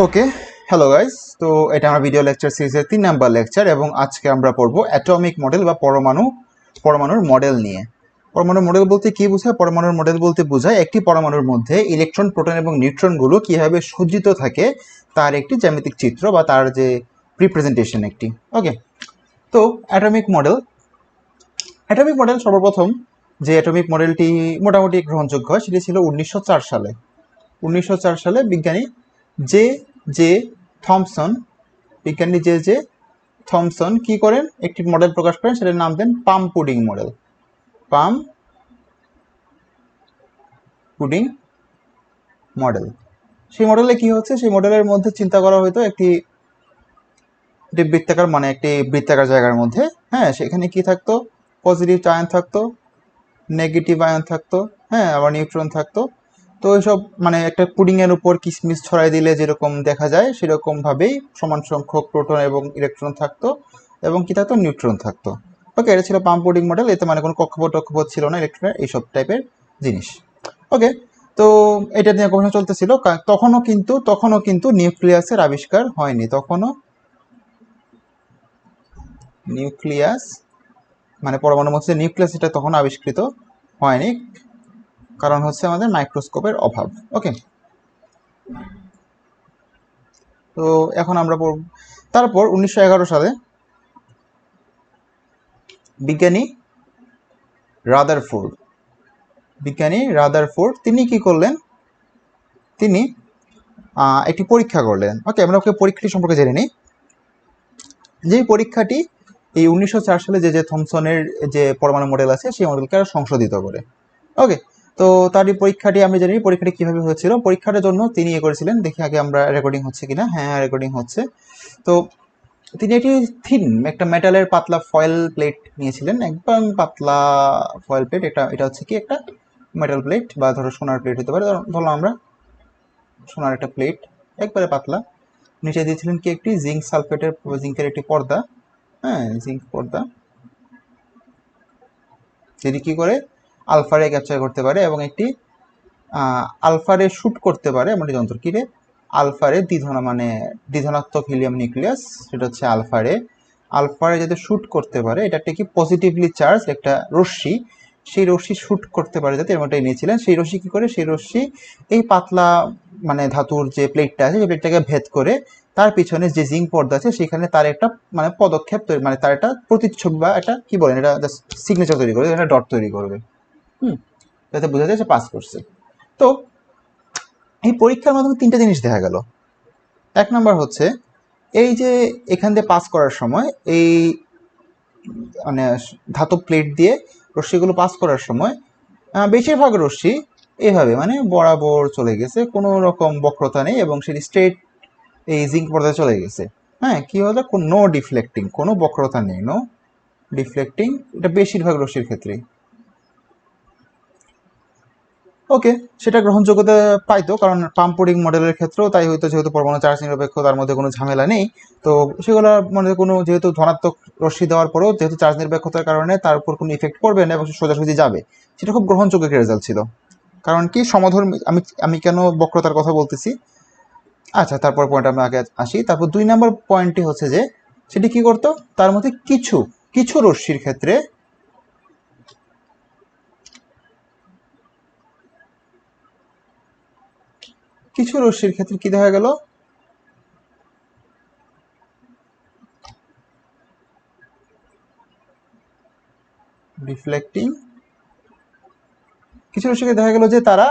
ওকে, hello guys. তো এটা আমার ভিডিও লেকচার সিরিজের 3 নাম্বার লেকচার এবং আজকে আমরা পড়বো অ্যাটমিক মডেল বা পরমাণুর মডেল নিয়ে। পরমাণুর মডেল বলতে কি বোঝায়? পরমাণুর মডেল বলতে বোঝায় একটি পরমাণুর মধ্যে ইলেকট্রন, প্রোটন এবং নিউট্রনগুলো কিভাবে সজ্জিত থাকে তার একটি জ্যামিতিক চিত্র বা তার যে রিপ্রেজেন্টেশন একটি। ওকে, তো অ্যাটমিক মডেল সর্বপ্রথম যে অ্যাটমিক মডেলটি মোটামুটি গ্রহণযোগ্য হয় সেটি ছিল 1904 সালে। 1904 সালে জে জে থমসন কি করেন? একটি মডেল প্রকাশ করেন, সেটার নাম দেন পাম পুডিং মডেল। সেই মডেলে কি হচ্ছে? সেই মডেলের মধ্যে চিন্তা করা হয়তো একটি বৃত্তাকার জায়গার মধ্যে, হ্যাঁ, সেখানে কি থাকতো? পজিটিভ আয়ন থাকতো, নেগেটিভ আয়ন থাকতো, হ্যাঁ, আবার নিউট্রন থাকতো। তো এইসব মানে একটা পুডিংয়ের উপর কিশমিশ ছড়াই দিলে যেরকম দেখা যায় সেরকম ভাবেই সমান সংখ্যক প্রোটন এবং ইলেকট্রন থাকতো এবং কি থাকতো? নিউট্রন থাকতো। ওকে, এটা ছিল পাম্প পুডিং মডেল। এতে মানে কোনো কক্ষপথ ছিল না, ইলেকট্রনের এইসব টাইপের জিনিস। ওকে, তো এটা নিয়ে গবেষণা চলতেছিল। তখনও কিন্তু নিউক্লিয়াসের আবিষ্কার হয়নি। নিউক্লিয়াস মানে পরমাণুর মধ্যে নিউক্লিয়াস, এটা তখন আবিষ্কৃত হয়নি, কারণ হচ্ছে আমাদের মাইক্রোস্কোপের অভাব। ওকে, তো এখন আমরা তারপর 1911 সালে বিজ্ঞানী রাদারফোর্ড তিনি কি করলেন? তিনি একটি পরীক্ষা করলেন। ওকে, আমরা পরীক্ষাটি সম্পর্কে জেনে নিই। যে পরীক্ষাটি এই 1904 সালে যে থমসনের যে পরমাণু মডেল আছে সেই মডেলকে সংশোধিত করে। ওকে, তো তার এই পরীক্ষাটি আমি জানি পরীক্ষাটি কিভাবে হয়েছিল। পরীক্ষাটার জন্য তিনি করেছিলেন, দেখি আগে আমরা রেকর্ডিং হচ্ছে কিনা। হ্যাঁ, রেকর্ডিং হচ্ছে। তো তিনি একটা মেটালের পাতলা ফয়েল প্লেট নিয়েছিলেন, একদম পাতলা ফয়েল প্লেট। এটা হচ্ছে কি একটা মেটাল প্লেট, বা ধরো সোনার প্লেট হতে পারে। ধরো আমরা সোনার একটা প্লেট, একবারে পাতলা। নিচে দিয়েছিলেন কি একটি জিঙ্কের একটি পর্দা, হ্যাঁ, জিঙ্ক পর্দা, যেটি কি করে আলফারে ক্যাপচার করতে পারে এবং একটি আলফারে শ্যুট করতে পারে এমন একটি যন্ত্র। কিরে আলফারে দ্বিধনাত্মক হিলিয়াম নিউক্লিয়াস, সেটা হচ্ছে আলফারে যাতে শ্যুট করতে পারে, এটা একটা কি পজিটিভলি চার্জ একটা রশ্মি, সেই রশ্মি শ্যুট করতে পারে যাতে, এমনটাই নিয়েছিলেন। সেই রশ্মি কি করে? সেই রশ্মি এই পাতলা মানে ধাতুর যে প্লেটটা আছে সেই প্লেটটাকে ভেদ করে তার পিছনে যে জিঙ্ক পর্দা আছে সেখানে তার একটা মানে পদক্ষেপ তৈরি, মানে তার একটা প্রতিচ্ছবি বা একটা কি বলেন, এটা সিগনেচার তৈরি করবে, একটা ডট তৈরি করবে, যাতে বোঝা যায় সে পাস করছে। তো এই পরীক্ষার মাধ্যমে 3টে জিনিস দেখা গেল। এক নম্বর হচ্ছে এই যে এখান দিয়ে পাস করার সময় এই মানে ধাতব প্লেট দিয়ে রশ্মিগুলো পাস করার সময় বেশিরভাগ রশ্মি এভাবে মানে বরাবর চলে গেছে, কোনো রকম বক্রতা নেই এবং সেটি স্ট্রেট এই জিঙ্ক পর্দায় চলে গেছে। হ্যাঁ, কি হলো? নো ডিফ্লেক্টিং, কোনো বক্রতা নেই, নো ডিফ্লেক্টিং, এটা বেশিরভাগ রশ্মির ক্ষেত্রেই। ওকে, সেটা গ্রহণযোগ্যতা পাইতো, কারণ পাম্পোডিং মডেলের ক্ষেত্রেও তাই হইতো, যেহেতু পরমাণু চার্জ নিরপেক্ষ, তার মধ্যে কোনো ঝামেলা নেই। তো সেগুলোর মধ্যে কোনো, যেহেতু ধনাত্মক রশ্মি দেওয়ার পরেও যেহেতু চার্জ নিরপেক্ষতার কারণে তার উপর কোনো ইফেক্ট পড়বে না এবং সোজাসুজি যাবে, সেটা খুব গ্রহণযোগ্য একটা রেজাল্ট ছিল। কারণ কি সমধর্মী, আমি কেন বক্রতার কথা বলতেছি, আচ্ছা তারপর পয়েন্ট আমরা আগে আসি। তারপর 2 নম্বর পয়েন্টটি হচ্ছে যে সেটি কি করতো, তার মধ্যে কিছু রশ্মির ক্ষেত্রে কি দেখা গেল? রিফ্লেক্টিং। কিছু রশ্মিকে দেখা গেল যে তারা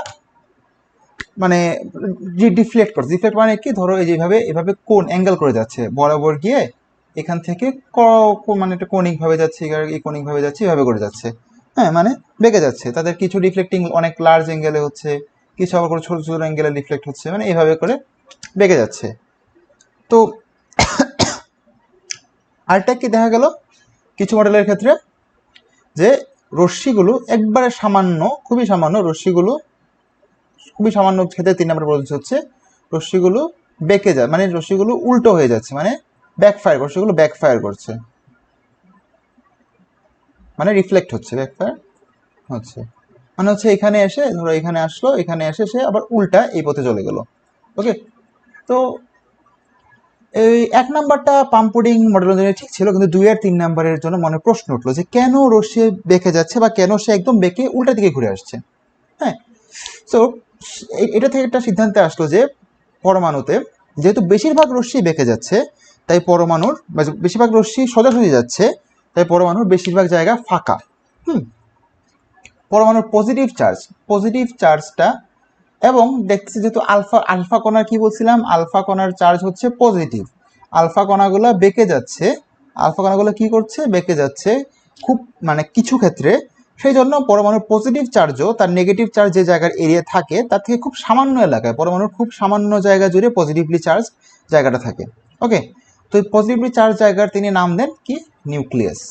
মানে ডিফ্লেক্ট মানে কি, ধরো এই যেভাবে এভাবে কোণ অ্যাঙ্গেল করে যাচ্ছে, বরাবর গিয়ে এখান থেকে মানে একটা কৌণিক ভাবে যাচ্ছে, এই কৌণিক ভাবে যাচ্ছে, এভাবে করে যাচ্ছে, হ্যাঁ, মানে বেঁকে যাচ্ছে। তাদের কিছু ডিফ্লেক্টিং অনেক লার্জ অ্যাঙ্গেলে হচ্ছে, কিছু আবার করে ছোট ছোট অ্যাঙ্গেলে রিফ্লেক্ট হচ্ছে, মানে এইভাবে করে বেঁকে যাচ্ছে। তো আরেকটা কি দেখা গেল কিছু মডেলের ক্ষেত্রে, যে রশ্মিগুলো একবারে খুবই সামান্য ক্ষেত্রে 3 নম্বর পদ্ধতি হচ্ছে রশ্মিগুলো বেঁকে যায়, মানে রশ্মিগুলো উল্টো হয়ে যাচ্ছে, মানে রশ্মিগুলো ব্যাকফায়ার করছে, মানে রিফ্লেক্ট হচ্ছে, ব্যাকফায়ার হচ্ছে, মানে হচ্ছে এখানে এসে, ধরো এখানে আসলো, এখানে এসে সে আবার উল্টা এই পথে চলে গেল। ওকে, তো এই 1 নাম্বারটা পাম্পুডিং মডেল অনুযায়ী ঠিক ছিল, কিন্তু 2 আর 3 নাম্বারের জন্য মনে প্রশ্ন উঠলো যে কেন রশ্মি বেঁকে যাচ্ছে বা কেন সে একদম বেঁকে উল্টা দিকে ঘুরে আসছে। হ্যাঁ, সো এটা থেকে একটা সিদ্ধান্তে আসলো যে পরমাণুতে যেহেতু বেশিরভাগ রশ্মি বেঁকে যাচ্ছে, তাই পরমাণুর বেশিরভাগ রশ্মি সোজাসুজি যাচ্ছে, তাই পরমাণুর বেশিরভাগ জায়গা ফাঁকা। পরমাণুর পজিটিভ চার্জটা, এবং দেখতেছি যেহেতু আলফা কণার কি বলছিলাম, আলফা কণার চার্জ হচ্ছে পজিটিভ, আলফা কণাগুলো বেঁকে যাচ্ছে, আলফা কণাগুলো কি করছে, বেঁকে যাচ্ছে খুব মানে কিছু ক্ষেত্রে। সেই জন্য পরমাণুর পজিটিভ চার্জও তার নেগেটিভ চার্জ যে জায়গার এরিয়া থাকে তার থেকে খুব সামান্য এলাকায়, পরমাণুর খুব সামান্য জায়গা জুড়ে পজিটিভলি চার্জ জায়গাটা থাকে। ওকে, তো এই পজিটিভলি চার্জ জায়গার তিনি নাম দেন কি, নিউক্লিয়াস।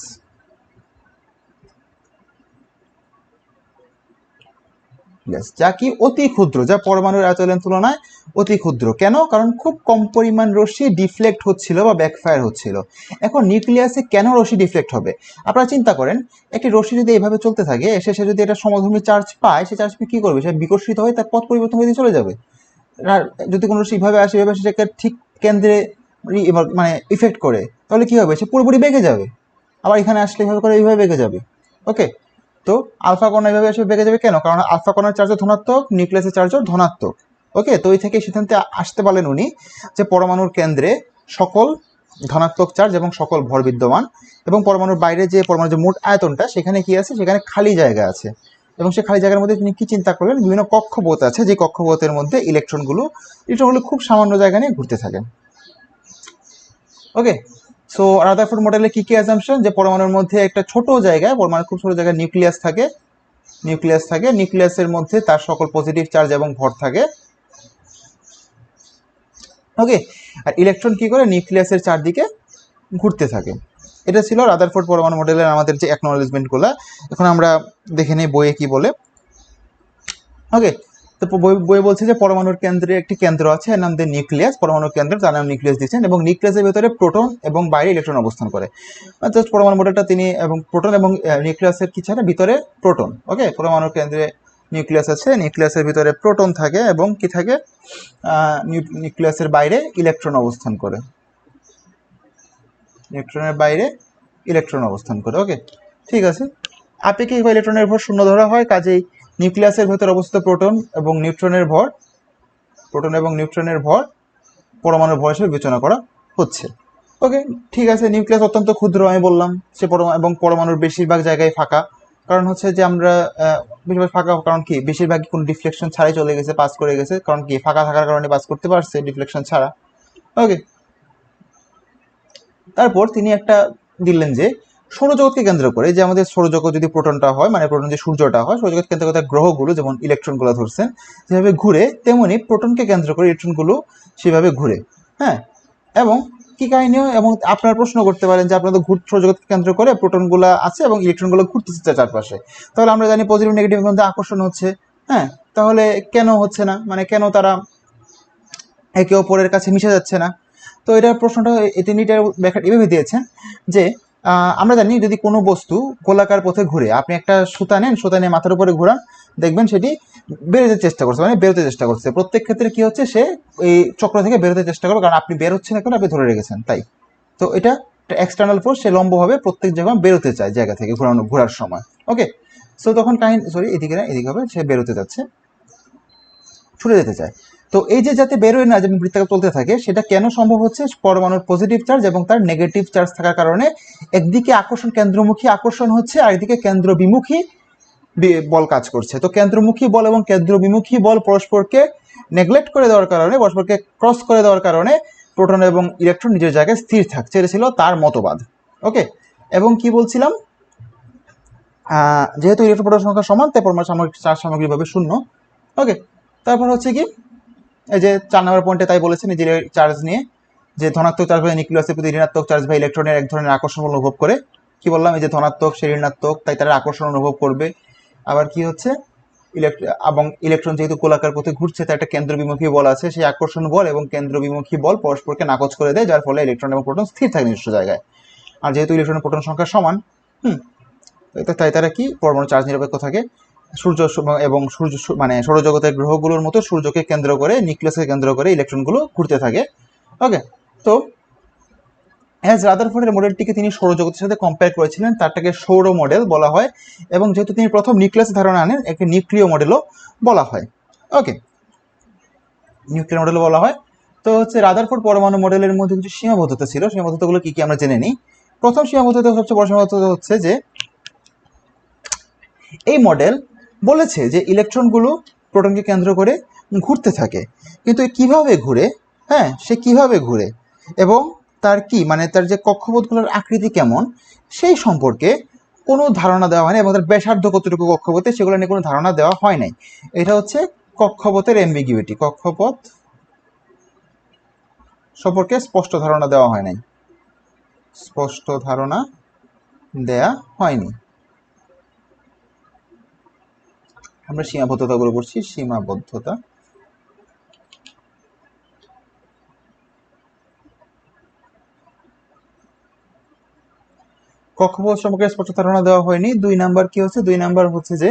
যা কি অতি ক্ষুদ্র, যা পরমাণুর আয়তনের তুলনায় অতি ক্ষুদ্র। কেন? কারণ খুব কম পরিমাণ রশ্মি ডিফ্লেক্ট হচ্ছিল বা ব্যাকফায়ার হচ্ছিল। এখন নিউক্লিয়াসে কেন রশ্মি ডিফ্লেক্ট হবে? আপনারা চিন্তা করেন, একটি রশ্মি যদি এইভাবে চলতে থাকে, সে যদি এটা সমধর্মী চার্জ পায়, সে চার্জ কি করবে? সে বিকর্ষিত হয়ে তার পথ পরিবর্তন হয়ে চলে যাবে। আর যদি কোনো রশ্মি এইভাবে আসে, এভাবে সেটাকে ঠিক কেন্দ্রে মানে ইফেক্ট করে, তাহলে কি হবে? সে পুরোপুরি বেঁকে যাবে। আবার এখানে আসলে এইভাবে করে এইভাবে বেঁকে যাবে। ওকে, তো আলফা কণা এইভাবে এসে বেঁকে যাবে কেন? কারণ আলফা কণার চার্জও ধনাত্মক, নিউক্লিয়াসের চার্জও ধনাত্মক। ওকে, তো এই থেকে সিদ্ধান্তে আসতে পারলেন উনি যে পরমাণুর কেন্দ্রে সকল ধনাত্মক চার্জ এবং সকল ভর বিদ্যমান, এবং পরমাণুর বাইরে যে পরমাণুর যে মোট আয়তনটা, সেখানে কি আছে? সেখানে খালি জায়গা আছে। এবং সেই খালি জায়গার মধ্যে তিনি কি চিন্তা করলেন? বিভিন্ন কক্ষপথ আছে, যে কক্ষপথের মধ্যে ইলেকট্রনগুলো খুব সামান্য জায়গা নিয়ে ঘুরতে থাকে। ওকে, সো রাদারফোর্ড মডেলে কি কি অ্যাজাম্পশন? যে পরমাণুর মধ্যে একটা ছোট জায়গায়, পরমাণুর খুব ছোট জায়গায় নিউক্লিয়াস থাকে, নিউক্লিয়াসের মধ্যে তার সকল পজিটিভ চার্জ এবং ভর থাকে। ওকে, আর ইলেকট্রন কি করে? নিউক্লিয়াসের চারদিকে ঘুরতে থাকে। এটা ছিল রাদারফোর্ড পরমাণু মডেলের আমাদের যে অ্যাকনোলেজমেন্টগুলো। এখন আমরা দেখে নিই বইয়ে কি বলে। ওকে, তো বই বলছে যে পরমাণুর কেন্দ্রে একটি কেন্দ্র আছে, এর নাম দিয়ে নিউক্লিয়াস। পরমাণুর কেন্দ্র, তার নাম নিউক্লিয়াস দিচ্ছেন, এবং নিউক্লিয়াসের ভেতরে প্রোটন এবং বাইরে ইলেকট্রন অবস্থান করে। জাস্ট পরমাণু মডেলটা তিনি, এবং প্রোটন এবং নিউক্লিয়াসের কি ছাড়া ভিতরে প্রোটন। ওকে, পরমাণুর কেন্দ্রে নিউক্লিয়াস আছে, নিউক্লিয়াসের ভিতরে প্রোটন থাকে, এবং কি থাকে? নিউক্লিয়াসের বাইরে ইলেকট্রন অবস্থান করে, ইলেকট্রনের বাইরে ইলেকট্রন অবস্থান করে। ওকে, ঠিক আছে। আপেক্ষিক বা ইলেকট্রনের ভর শূন্য ধরা হয়, কাজেই নিউক্লিয়াসের ভেতর অবস্থিত প্রোটন এবং নিউট্রনের ভর পরমাণুর ভর হিসেবে বিবেচনা করা হচ্ছে। ওকে, ঠিক আছে। নিউক্লিয়াস অত্যন্ত ক্ষুদ্র, আমি বললাম, সে এবং পরমাণুর বেশিরভাগ জায়গায় ফাঁকা। কারণ হচ্ছে যে আমরা বেশিরভাগ ফাঁকা, কারণ কি? বেশিরভাগই কোনো ডিফ্লেকশন ছাড়াই চলে গেছে, পাস করে গেছে। কারণ কি? ফাঁকা থাকার কারণে পাস করতে পারছে ডিফ্লেকশন ছাড়া। ওকে, তারপর তিনি একটা দিলেন যে সৌরজগৎকে কেন্দ্র করে, যে আমাদের সৌরজগৎ যদি প্রোটনটা হয়, মানে প্রোটন যে সূর্যটা হয়, সৌরজগৎ কেন্দ্র করে গ্রহগুলো যেমন ইলেকট্রনগুলো ধরছেন যেভাবে ঘুরে, তেমনি প্রোটনকে কেন্দ্র করে ইলেকট্রনগুলো সেভাবে ঘুরে। হ্যাঁ, এবং কি কাহিনীও, এবং আপনারা প্রশ্ন করতে পারেন যে আপনাদের সৌরজগৎকে কেন্দ্র করে প্রোটনগুলো আছে এবং ইলেকট্রনগুলো ঘুরতেছে চারপাশে, তাহলে আমরা জানি পজিটিভ নেগেটিভের মধ্যে আকর্ষণ হচ্ছে। হ্যাঁ, তাহলে কেন হচ্ছে না? মানে কেন তারা একে অপরের কাছে মিশে যাচ্ছে না? তো এটার প্রশ্নটা তিনি ব্যাখ্যা এভাবে দিয়েছেন যে আমরা জানি যদি কোনো বস্তু গোলাকার পথে ঘুরে, আপনি একটা সুতা নেন, সুতা নিয়ে মাথার উপরে ঘোরান, দেখবেন সেটি বেরোতে চেষ্টা করছে, মানে বেরোতে চেষ্টা করছে। প্রত্যেক ক্ষেত্রে কি হচ্ছে? সে এই চক্র থেকে বেরোতে চেষ্টা করবে, কারণ আপনি বের হচ্ছেন, এখন আপনি ধরে রেখেছেন তাই। তো এটা এক্সটার্নাল ফোর্স, সে লম্বভাবে প্রত্যেক জায়গায় বেরোতে চায় জায়গা থেকে ঘোরার সময়। ওকে, সো তখন এদিকে না, এদিকে হবে, সে বেরোতে যাচ্ছে, ছুটে যেতে চায়। তো এই যে যাতে বেরোয় না, যেমন বৃত্তাকার চলতে থাকে, সেটা কেন সম্ভব হচ্ছে? পরমাণুর পজিটিভ চার্জ এবং তার নেগেটিভ চার্জ থাকার কারণে একদিকে কেন্দ্রমুখী আকর্ষণ হচ্ছে, আর একদিকে কেন্দ্র বিমুখী বল কাজ করছে। তো কেন্দ্রমুখী বল এবং কেন্দ্র বিমুখী বল পরস্পরকে নেগলেক্ট করে দেওয়ার কারণে, পরস্পরকে ক্রস করে দেওয়ার কারণে প্রোটন এবং ইলেকট্রন নিজের জায়গায় স্থির থাকছে। এটা ছিল তার মতবাদ। ওকে, এবং কি বলছিলাম? যেহেতু ইলেকট্রন প্রোটন সংখ্যা সমান, তাই পরমাণু চার্জ সামগ্রিকভাবে শূন্য। ওকে, তারপর হচ্ছে কি, এই যে 4 নম্বর পয়েন্টে তাই বলেছেন যে চার্জ নিয়ে, যে ধনাত্মক চার্জ ভাই নিউক্লিয়াসের প্রতি ঋণাত্মক চার্জ ভাই ইলেকট্রনের এক ধরনের আকর্ষণ অনুভব করে। কি বললাম? এই যে ধনাত্মক, সে ঋণাত্মক, তাই তারা আকর্ষণ অনুভব করবে। আবার কি হচ্ছে? এবং ইলেকট্রন যেহেতু গোলাকার পথে ঘুরছে, তার একটা কেন্দ্র বিমুখী বল আছে, সেই আকর্ষণ বল এবং কেন্দ্র বিমুখী বল পরস্পরকে নাকচ করে দেয়, যার ফলে ইলেকট্রন এবং প্রোটন স্থির থাকে নিজস্ব জায়গায়। আর যেহেতু ইলেকট্রন প্রোটন সংখ্যা সমান, তাই তারা কি পরমাণু চার্জ নিরপেক্ষ থাকে। সূর্য এবং মানে সৌরজগতের গ্রহগুলোর মতো সূর্যকে কেন্দ্র করে, নিউক্লিয়াসকে কেন্দ্র করে ইলেকট্রনগুলো ঘুরতে থাকে। ওকে, তো অ্যাজ রাদারফোর্ডের মডেলটিকে তিনি সৌরজগতের সাথে কম্পেয়ার করেছিলেন, তারটাকে সৌর মডেল বলা হয়, এবং যেহেতু তিনি প্রথম নিউক্লিয়াসের ধারণা আনেন, একটি নিউক্লিয় মডেলও বলা হয়। ওকে, নিউক্লিয় মডেল বলা হয়। তো হচ্ছে রাদারফোর্ড পরমাণু মডেলের মধ্যে কিছু সীমাবদ্ধতা ছিল, সীমাবদ্ধতাগুলো কি কি আমরা জেনে নিই। প্রথম সীমাবদ্ধতা, সবচেয়ে বড় সীমাবদ্ধতা হচ্ছে যে এই মডেল বলেছে যে ইলেকট্রনগুলো প্রোটনকে কেন্দ্র করে ঘুরতে থাকে, কিন্তু কিভাবে ঘুরে, হ্যাঁ সে কিভাবে ঘুরে এবং তার কি মানে তার যে কক্ষপথগুলোর আকৃতি কেমন সেই সম্পর্কে কোনো ধারণা দেওয়া হয়নি, এবং তার ব্যাসার্ধ কতটুকু কক্ষপথে সেগুলো নিয়ে কোনো ধারণা দেওয়া হয় নাই। এটা হচ্ছে কক্ষপথের অ্যাম্বিগুইটি, কক্ষপথ সম্পর্কে স্পষ্ট ধারণা দেওয়া হয় নাই, স্পষ্ট ধারণা দেয়া হয়নি। আমরা সীমাবদ্ধতাগুলো করছি, সীমাবদ্ধতা। কক্ষপথ সম্পর্কে স্পষ্ট ধারণা দেওয়া হয়নি। 2 নাম্বার কি হচ্ছে, 2 নাম্বার হচ্ছে যে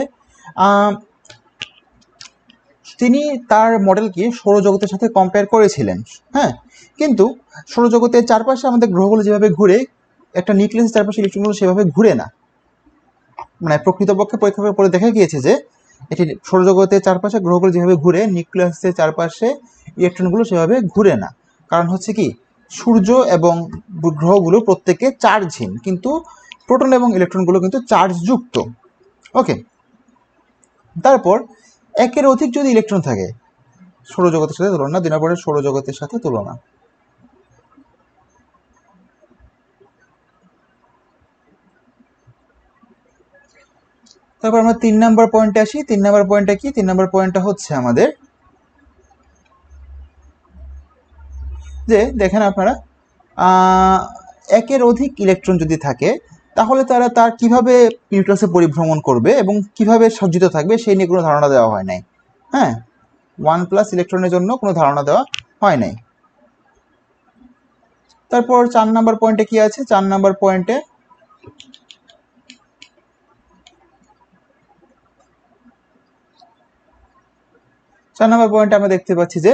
তিনি তার মডেলকে সৌরজগতের সাথে কম্পেয়ার করেছিলেন, হ্যাঁ, কিন্তু সৌরজগতের চারপাশে আমাদের গ্রহগুলো যেভাবে ঘুরে, একটা নিউক্লিয়াসের চারপাশে ইলেকট্রনগুলো সেভাবে ঘুরে না। মানে প্রকৃতপক্ষে পরীক্ষা করে দেখা গিয়েছে যে এটি সৌরজগতের চারপাশে গ্রহগুলো যেভাবে ঘুরে, নিউক্লিয়াসের চারপাশে ইলেকট্রনগুলো সেভাবে ঘুরে না। কারণ হচ্ছে কি, সূর্য এবং গ্রহগুলো প্রত্যেকে চার্জহীন, কিন্তু প্রোটন এবং ইলেকট্রনগুলো কিন্তু চার্জযুক্ত। ওকে, তারপর একের অধিক যদি ইলেকট্রন থাকে সৌরজগতের সাথে তুলনা, 2 নম্বরে সৌরজগতের সাথে তুলনা। তারপর আমরা 3 নম্বর পয়েন্টে আসি। 3 নম্বর পয়েন্টটা কি, 3 নম্বর পয়েন্টটা হচ্ছে আমাদের যে দেখেন আপনারা, একের অধিক ইলেকট্রন যদি থাকে তাহলে তার কিভাবে নিউক্লিয়াসে পরিভ্রমণ করবে এবং কিভাবে সজ্জিত থাকবে সেই নিয়ে কোনো ধারণা দেওয়া হয় নাই। হ্যাঁ, 1+ ইলেকট্রনের জন্য কোনো ধারণা দেওয়া হয় নাই। তারপর 4 নম্বর পয়েন্টে কি আছে, 4 নম্বর পয়েন্টে আমরা দেখতে পাচ্ছি যে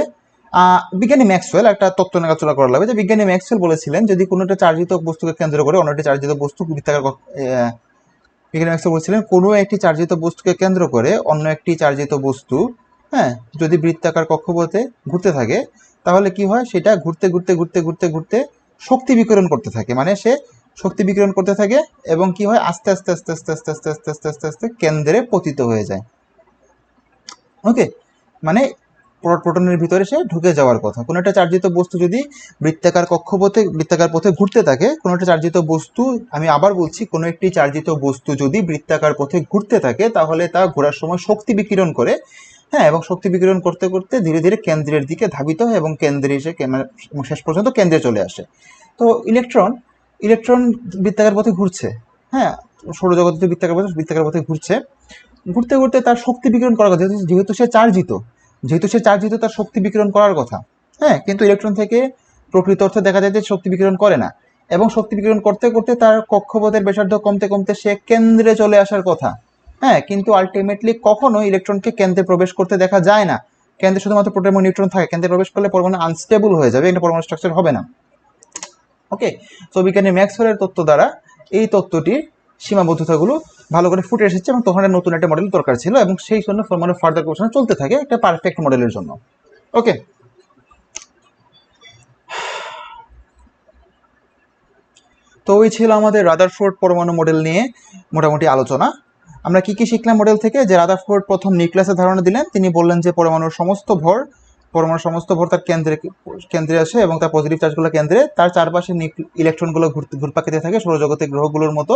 বিজ্ঞানী ম্যাক্সওয়েল একটা তত্ত্ব নাড়াচড়া করা লাগবে, যে বিজ্ঞানী ম্যাক্সওয়েল বলেছিলেন যদি কোনো একটা চার্জিত বস্তুকে কেন্দ্র করে অন্য একটি চার্জিত বস্তু বৃত্তাকার, বিজ্ঞানী ম্যাক্সওয়েল বলেছিলেন কোনো একটি চার্জিত বস্তুকে কেন্দ্র করে অন্য একটি চার্জিত বস্তু, হ্যাঁ, যদি বৃত্তাকার কক্ষপথে ঘুরতে থাকে তাহলে কি হয়, সেটা ঘুরতে ঘুরতে ঘুরতে ঘুরতে ঘুরতে শক্তি বিকিরণ করতে থাকে, মানে সে শক্তি বিকিরণ করতে থাকে এবং কি হয়, আস্তে আস্তে আস্তে আস্তে আস্তে আস্তে আস্তে আস্তে আস্তে আস্তে কেন্দ্রে পতিত হয়ে যায়। ওকে, মানে প্রোটনের ভিতরে সে ঢুকে যাওয়ার কথা। কোনো একটা চার্জিত বস্তু যদি বৃত্তাকার পথে ঘুরতে থাকে, কোনো একটা চার্জিত বস্তু, আমি আবার বলছি, কোনো একটি চার্জিত বস্তু যদি বৃত্তাকার পথে ঘুরতে থাকে তাহলে তা ঘোরার সময় শক্তি বিকিরণ করে, হ্যাঁ, এবং শক্তি বিকিরণ করতে করতে ধীরে ধীরে কেন্দ্রের দিকে ধাবিত হয় এবং কেন্দ্রে এসে শেষ পর্যন্ত কেন্দ্রে চলে আসে। তো ইলেকট্রন বৃত্তাকার পথে ঘুরছে, হ্যাঁ, সৌরজগতে বৃত্তাকার পথে ঘুরছে, ঘুরতে ঘুরতে তার শক্তি বিকিরণ করার কথা, যেহেতু সে চার্জিত তার শক্তি বিকিরণ করার কথা, হ্যাঁ, কিন্তু ইলেকট্রন থেকে প্রকৃত অর্থে দেখা যায় যে শক্তি বিকিরণ করে না, এবং শক্তি বিকিরণ করতে করতে তার কক্ষপথের ব্যাসার্ধ কমতে কমতে সে কেন্দ্রে চলে আসার কথা, হ্যাঁ, কিন্তু আলটিমেটলি কখনো ইলেকট্রনকে কেন্দ্রে প্রবেশ করতে দেখা যায় না। কেন্দ্রে শুধুমাত্র প্রোটন এবং নিউট্রন থাকে, কেন্দ্রে প্রবেশ করলে পরমাণু আনস্টেবল হয়ে যাবে, এটা পরমাণু স্ট্রাকচার হবে না। ওকে, তো বিজ্ঞানী ম্যাক্সওয়েলের তত্ত্ব দ্বারা এই তত্ত্বটির সীমাবদ্ধতাগুলো ভালো করে ফুটে এসেছে, এবং তখন নতুন একটা মডেল দরকার ছিল, এবং সেই জন্য মানে ফার্দার গবেষণা চলতে থাকে একটা পারফেক্ট মডেলের জন্য। ওকে, তো ওই ছিল আমাদের রাদারফোর্ড পরমাণু মডেল নিয়ে মোটামুটি আলোচনা। আমরা কি কি শিখলাম মডেল থেকে, যে রাদারফোর্ড প্রথম নিউক্লিয়াসের ধারণা দিলেন, তিনি বললেন যে পরমাণুর সমস্ত ভর তার কেন্দ্রে আসে এবং তার পজিটিভ চার্জগুলো কেন্দ্রে, তার চারপাশে ইলেকট্রনগুলো ঘুরপাক খেতে থাকে সৌরজগতের গ্রহগুলোর মতো,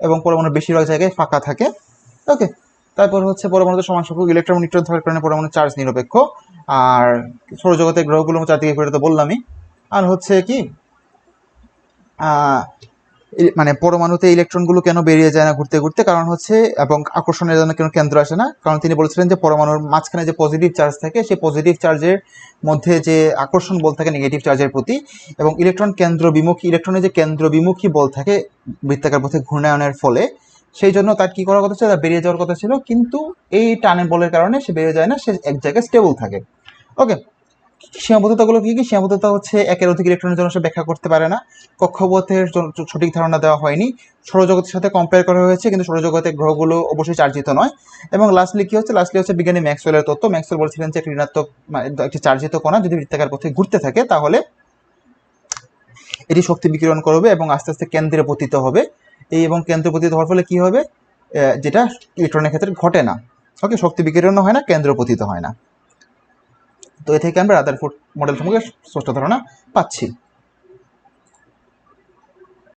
এবং পরমাণুর বেশিরভাগ জায়গায় ফাঁকা থাকে। ওকে, তারপর হচ্ছে পরমাণুতে সমান সংখ্যক ইলেকট্রন নিউট্রন থাকার কারণে পরমাণু চার্জ নিরপেক্ষ, আর সৌরজগতের গ্রহগুলোর চারদিকে ঘুরে তো বললামই। আর হচ্ছে কি, মানে পরমাণুতে ইলেকট্রনগুলো কেন বেরিয়ে যায় না ঘুরতে ঘুরতে, কারণ হচ্ছে, এবং আকর্ষণের জন্য কেন কেন্দ্র আসে না, কারণ তিনি বলেছিলেন যে পরমাণুর মাঝখানে যে পজিটিভ চার্জ থাকে সেই পজিটিভ চার্জের মধ্যে যে আকর্ষণ বল থাকে নেগেটিভ চার্জের প্রতি, এবং ইলেকট্রনের যে কেন্দ্র বিমুখী বল থাকে বৃত্তাকার পথে ঘূর্ণায়নের ফলে, সেই জন্য তার কি করার কথা ছিল, তার বেরিয়ে যাওয়ার কথা ছিল, কিন্তু এই টানের বলের কারণে সে বেরিয়ে যায় না, সে এক জায়গায় স্টেবল থাকে। ওকে, সীমাবদ্ধতাগুলো কি কি? সীমাবদ্ধতা হচ্ছে একের অধিক ইলেকট্রনের জন্য সে ব্যাখ্যা করতে পারে না, কক্ষপথের সঠিক ধারণা দেওয়া হয়নি, সৌরজগতের সাথে কম্পেয়ার করা হয়েছে কিন্তু সৌরজগতের গ্রহগুলো অবশ্যই চার্জিত নয়, এবং লাস্টলি কি হচ্ছে? লাস্টলি হচ্ছে বিজ্ঞানী ম্যাক্সওয়েলের তত্ত্ব। ম্যাক্সওয়েল বলছিলেন যে একটি ঋণাত্মক একটি চার্জিত কণা যদি বৃত্তাকার পথে ঘুরতে থাকে তাহলে এটি শক্তি বিকিরণ করবে এবং আস্তে আস্তে কেন্দ্রে পতিত হবে। এই এবং কেন্দ্রে পতিত হওয়ার ফলে কি হবে? যেটা ইলেকট্রনের ক্ষেত্রে ঘটে না। ওকে, শক্তি বিকিরণও হয় না, কেন্দ্র পতিত হয় না। তো এ থেকে আমরা রাদারফোর্ড মডেল সম্পর্কে স্পষ্ট ধারণা পাচ্ছি।